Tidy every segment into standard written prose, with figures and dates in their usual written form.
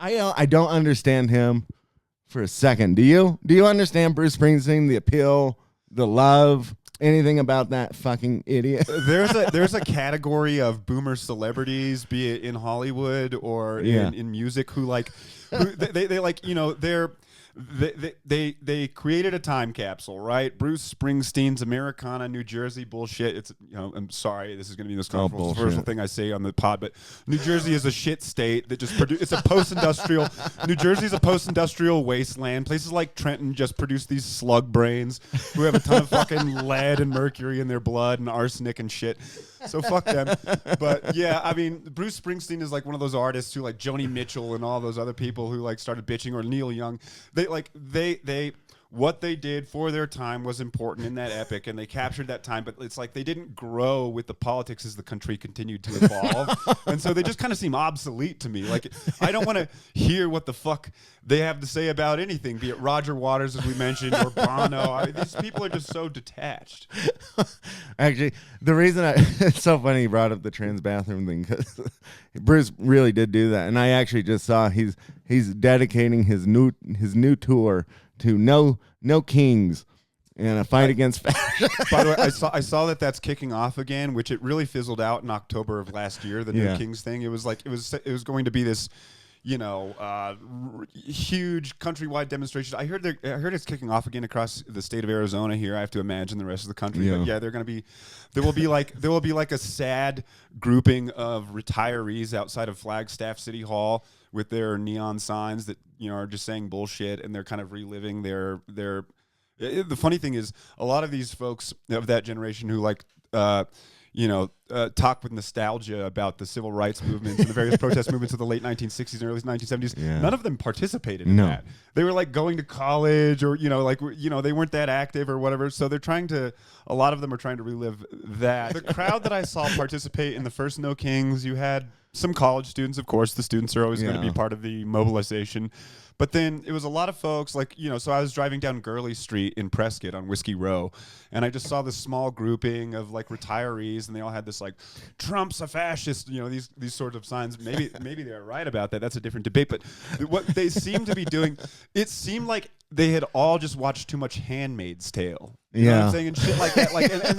I don't understand him for a second. Do you? Do you understand Bruce Springsteen, the appeal, the love, anything about that fucking idiot? There's a category of boomer celebrities, be it in Hollywood or in music, who they like, you know, they created a time capsule, right? Bruce Springsteen's Americana, New Jersey bullshit. It's, you know, I'm sorry, this is going to be this controversial thing I say on the pod, but New Jersey is a shit state that just it's a post-industrial. New Jersey is a post-industrial wasteland. Places like Trenton just produce these slug brains who have a ton of fucking lead and mercury in their blood and arsenic and shit. So fuck them. But yeah, I mean, Bruce Springsteen is like one of those artists who, like Joni Mitchell and all those other people who like started bitching, or Neil Young. They what they did for their time was important in that epic, and they captured that time, but it's like they didn't grow with the politics as the country continued to evolve. And so they just kind of seem obsolete to me. Like, I don't want to hear what the fuck they have to say about anything, be it Roger Waters, as we mentioned, or Bono. I mean, these people are just so detached. Actually, the reason it's so funny you brought up the trans bathroom thing, because Bruce really did do that. And I actually just saw he's dedicating his new tour to no kings and a fight against fashion. By the way, I saw that's kicking off again, which it really fizzled out in October of last year. The No Kings thing. It was like it was going to be this, you know, huge countrywide demonstration. I heard it's kicking off again across the state of Arizona here. I have to imagine the rest of the country. Yeah. But yeah, there will be like a sad grouping of retirees outside of Flagstaff City Hall with their neon signs that, you know, are just saying bullshit, and they're kind of reliving their. The funny thing is, a lot of these folks of that generation who talk with nostalgia about the civil rights movements and the various protest movements of the late 1960s and early 1970s. Yeah. None of them participated in that. They were like going to college, or they weren't that active or whatever. So a lot of them are trying to relive that. The crowd that I saw participate in the first No Kings, you had some college students, of course. The students are always going to be part of the mobilization. But then it was a lot of folks, like, you know, so I was driving down Gurley Street in Prescott on Whiskey Row, and I just saw this small grouping of like retirees, and they all had this like, Trump's a fascist, you know, these sort of signs. Maybe they're right about that. That's a different debate. But what they seemed to be doing, it seemed like they had all just watched too much Handmaid's Tale. You know what I'm saying? And shit like that. Like, and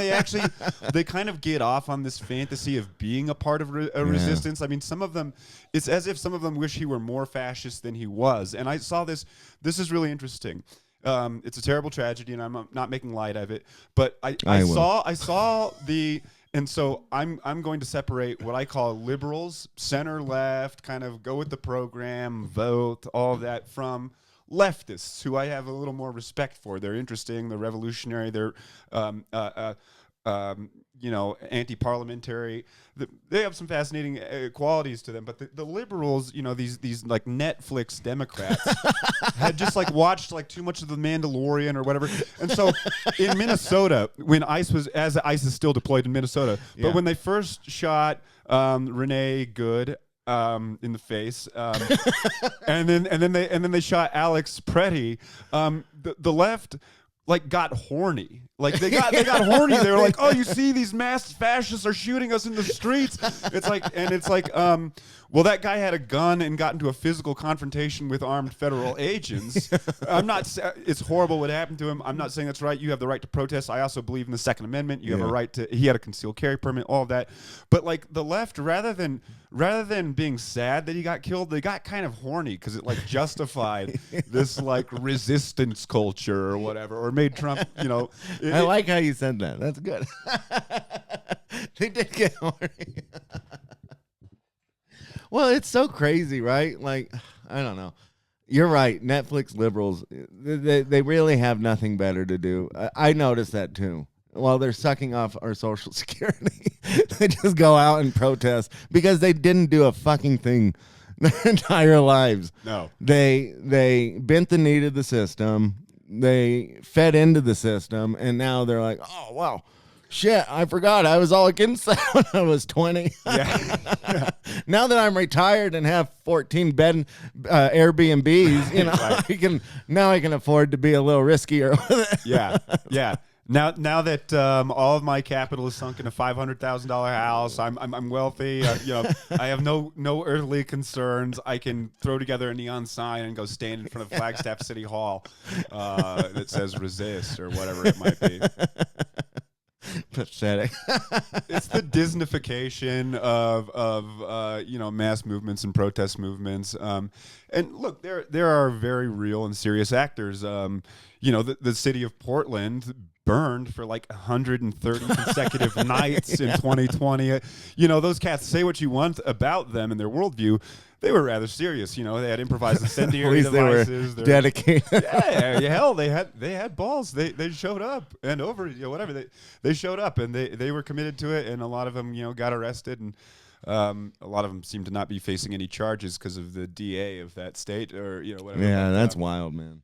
they kind of get off on this fantasy of being a part of resistance. I mean, some of them, it's as if some of them wish he were more fascist than he was. And I saw this. This is really interesting. It's a terrible tragedy, and I'm not making light of it. But I saw the. And so I'm going to separate what I call liberals, center left, kind of go with the program, vote, all of that, from leftists, who I have a little more respect for. They're interesting, they're revolutionary, they're anti-parliamentary. They have some fascinating qualities to them. But the liberals, you know, these like Netflix Democrats had just like watched like too much of The Mandalorian or whatever. And so in Minnesota, when ICE is still deployed in Minnesota, but when they first shot Renee Good in the face, and then they shot Alex Pretty, the left like got horny. Like they got horny. They were like, "Oh, you see, these masked fascists are shooting us in the streets." It's like, well, that guy had a gun and got into a physical confrontation with armed federal agents. It's horrible what happened to him. I'm not saying that's right. You have the right to protest. I also believe in the Second Amendment. You have a right to. He had a concealed carry permit. All of that. But like the left, rather than being sad that he got killed, they got kind of horny because it like justified this like resistance culture or whatever, or made Trump, you know. I like how you said that. That's good. They did get horny. Well, it's so crazy, right? Like, I don't know. You're right. Netflix liberals, they really have nothing better to do. I noticed that too. While they're sucking off our Social Security, they just go out and protest because they didn't do a fucking thing their entire lives. No. They bent the knee to the system. They fed into the system, and now they're like, oh, wow, shit, I forgot. I was all against that when I was 20. Yeah. Now that I'm retired and have 14 bed Airbnbs, you know, right. I can afford to be a little riskier with it. Yeah. Now that all of my capital is sunk in a $500,000 house, I'm wealthy. I have no earthly concerns. I can throw together a neon sign and go stand in front of Flagstaff City Hall that says "resist" or whatever it might be. Pathetic. It's the Disneyfication of mass movements and protest movements. And look, there are very real and serious actors. The city of Portland burned for like 130 consecutive nights in 2020. Those cats, say what you want about them and their worldview, they were rather serious. They had improvised incendiary devices. They were dedicated. Hell, they had balls. They showed up and whatever. They showed up and they were committed to it, and a lot of them got arrested, and a lot of them seem to not be facing any charges because of the DA of that state or whatever. Yeah, that's wild, man.